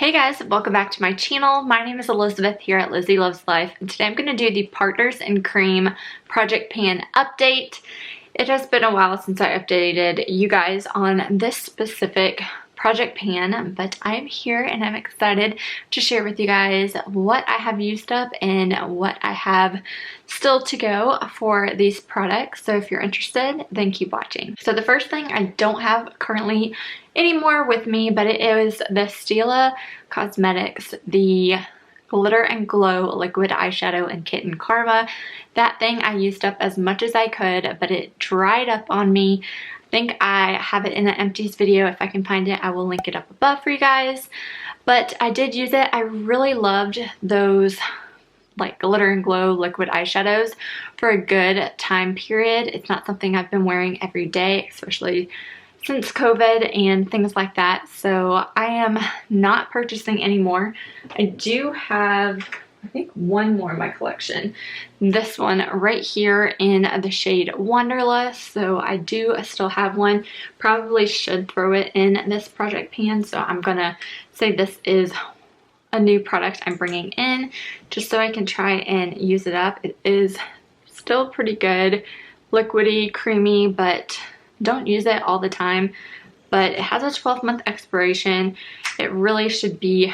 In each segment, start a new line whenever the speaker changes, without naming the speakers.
Hey guys, welcome back to my channel. My name is Elizabeth here at Lizzie Loves Life, and today I'm going to do the Partners in Cream Project Pan update. It has been a while since I updated you guys on this specific project pan, but I'm here and I'm excited to share with you guys what I have used up and what I have still to go for these products. So if you're interested, then keep watching. So the first thing I don't have currently anymore with me, but it is the Stila Cosmetics, the Glitter and Glow Liquid Eyeshadow in Kitten Karma. That thing I used up as much as I could, but it dried up on me. I think I have it in an empties video. If I can find it, I will link it up above for you guys. But I did use it. I really loved those like Glitter and Glow liquid eyeshadows for a good time period. It's not something I've been wearing every day, especially since COVID and things like that. So I am not purchasing anymore. I do have, I think, one more in my collection. This one right here in the shade Wanderlust. So I do still have one. Probably should throw it in this project pan. So I'm gonna say this is a new product I'm bringing in just so I can try and use it up. It is still pretty good, liquidy, creamy, but don't use it all the time. But it has a 12-month expiration. It really should be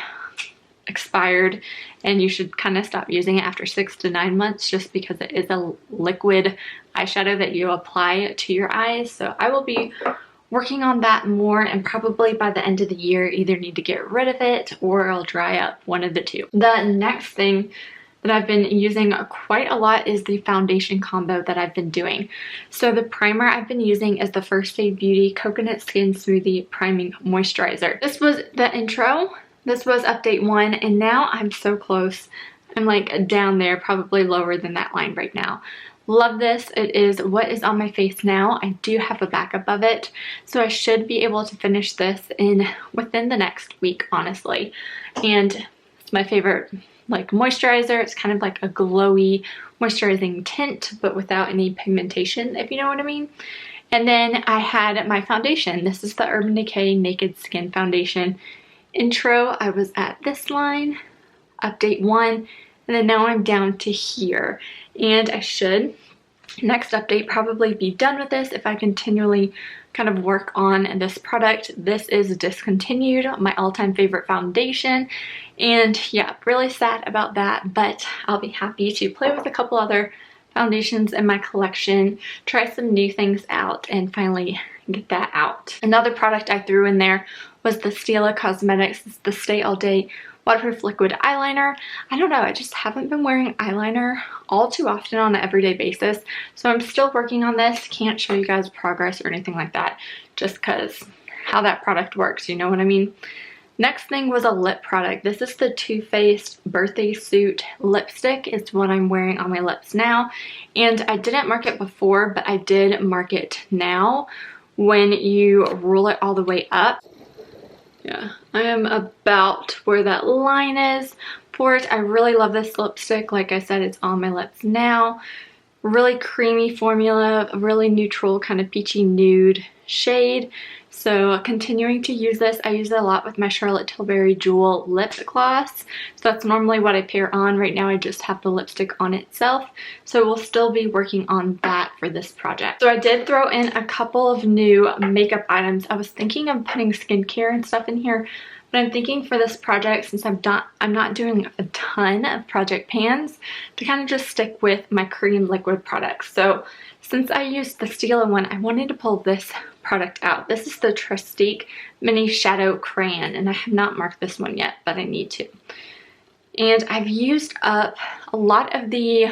expired, and you should kind of stop using it after 6 to 9 months just because it is a liquid eyeshadow that you apply to your eyes. So I will be working on that more, and probably by the end of the year either need to get rid of it or it'll dry up, one of the two. The next thing that I've been using quite a lot is the foundation combo that I've been doing. So the primer I've been using is the First Aid Beauty Coconut Skin Smoothie Priming Moisturizer. This was the intro. This was update 1, and now I'm so close. I'm like down there, probably lower than that line right now. Love this. It is what is on my face now. I do have a backup of it, so I should be able to finish this within the next week, honestly. And it's my favorite like moisturizer. It's kind of like a glowy moisturizing tint, but without any pigmentation, if you know what I mean. And then I had my foundation. This is the Urban Decay Naked Skin Foundation. Intro, I was at this line, update 1, and then now I'm down to here. And I should, next update, probably be done with this if I continually kind of work on this product. This is Discontinued, my all-time favorite foundation. And yeah, really sad about that, but I'll be happy to play with a couple other foundations in my collection, try some new things out, and finally get that out. Another product I threw in there was the Stila Cosmetics, the Stay All Day Waterproof Liquid Eyeliner. I don't know, I just haven't been wearing eyeliner all too often on an everyday basis, so I'm still working on this. Can't show you guys progress or anything like that just because how that product works, you know what I mean? Next thing was a lip product. This is the Too Faced Birthday Suit lipstick. It's what I'm wearing on my lips now, and I didn't mark it before, but I did mark it now when you roll it all the way up. Yeah, I am about where that line is for it. I really love this lipstick. Like I said, it's on my lips now. Really creamy formula, a really neutral kind of peachy nude shade. So continuing to use this. I use it a lot with my Charlotte Tilbury Jewel lip gloss. So that's normally what I pair on. Right now I just have the lipstick on itself. So we'll still be working on that for this project. So I did throw in a couple of new makeup items. I was thinking of putting skincare and stuff in here, but I'm thinking for this project, since I'm not doing a ton of project pans, to kind of just stick with my cream liquid products. So since I used the Stila one, I wanted to pull this product out. This is the Trestique Mini Shadow Crayon, and I have not marked this one yet, but I need to. And I've used up a lot of the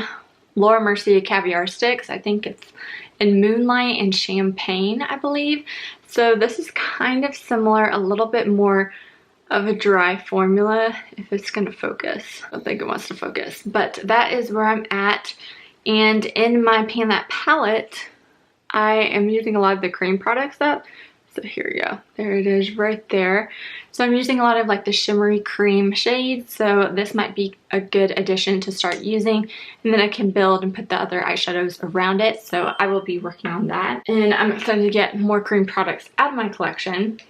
Laura Mercier Caviar Sticks. I think it's in Moonlight and Champagne, I believe. So this is kind of similar, a little bit more of a dry formula, if it's going to focus. I don't think it wants to focus, but that is where I'm at. And in my Pan That palette, I am using a lot of the cream products up. So here we go. There it is right there. So I'm using a lot of like the shimmery cream shades. So this might be a good addition to start using. And then I can build and put the other eyeshadows around it. So I will be working on that. And I'm excited to get more cream products out of my collection.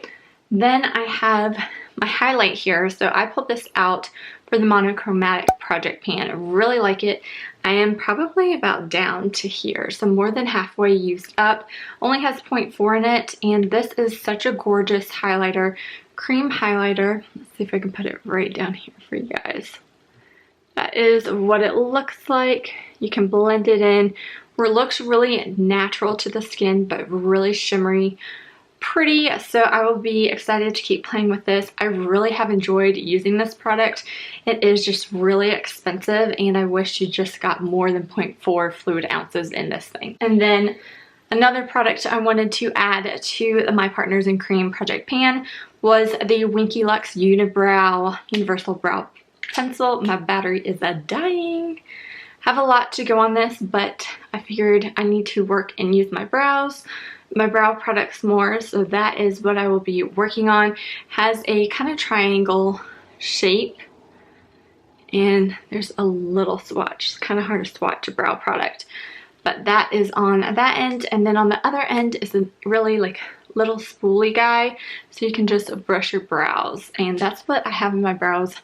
Then I have my highlight here. So I pulled this out for the monochromatic project pan. I really like it. I am probably about down to here, so more than halfway used up. Only has 0.4 in it, and this is such a gorgeous highlighter, cream highlighter. Let's see if I can put it right down here for you guys. That is what it looks like. You can blend it in where it looks really natural to the skin, but really shimmery. Pretty, so I will be excited to keep playing with this. I really have enjoyed using this product. It is just really expensive, and I wish you just got more than 0.4 fluid ounces in this thing. And then another product I wanted to add to My Partners in Cream project pan was the Winky Lux Unibrow Universal Brow Pencil. My battery is dying. Have a lot to go on this, but I figured I need to work and use my brow products more, so that is what I will be working on. Has a kind of triangle shape, and there's a little swatch. It's kind of hard to swatch a brow product, but that is on that end, and then on the other end is a really like little spoolie guy, so you can just brush your brows, and that's what I have in my brows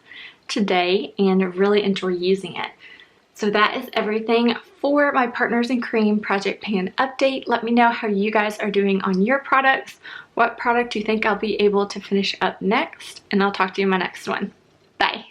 today, and really enjoy using it. So that is everything for My Partners in Cream project pan update. Let me know how you guys are doing on your products. What product do you think I'll be able to finish up next? And I'll talk to you in my next one. Bye.